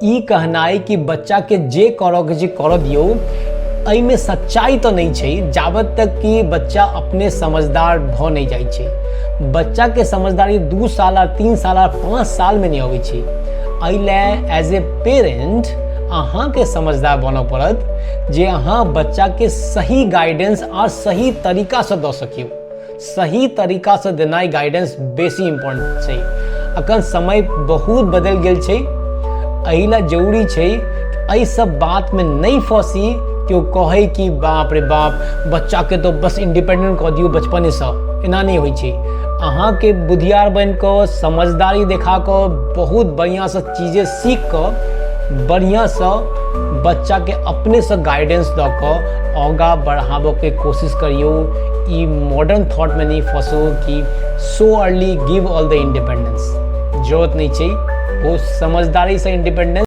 ई कहनाई कि बच्चा के जे करऽ के जे करऽ दियौ, एहिमे सच्चाई तो नहीं छै जाबत तक कि बच्चा अपने समझदार भ नहीं जाइ छै। बच्चा के समझदारी 2 साल 3 साल 5 साल में नहीं अबै छै। एहि एज ए पेरेंट अहाँ के समझदार बनऽ पड़त जे अहाँ बच्चा के सही गाइडेंस और सही तरीका से दऽ सकियो। सही तरीका से देनाइ गाइडेंस बेसी इम्पोर्टेंट छै। अखन समय बहुत बदल गेल छै, एहिला जरूरी छै एहि सब बात में नहीं फंसी कि कहे कि बाप रे बाप बच्चा के तो बस इंडिपेंडेंट कऽ दियौ बचपने से। एना नहीं होइ छै। अहाँ के बुधियार बन कऽ समझदारी देखा कऽ बहुत बढ़िया से चीजें सीख कऽ बढ़िया से बच्चा के अपने से गाइडेंस दऽ कऽ आगाँ बढ़ाबऽ के कोशिश करियो। ई मॉडर्न थॉट में नहीं फंसो कि so early give all the independence. जरूरत नहीं छै, वो समझदारी से इंडिपेंडेंस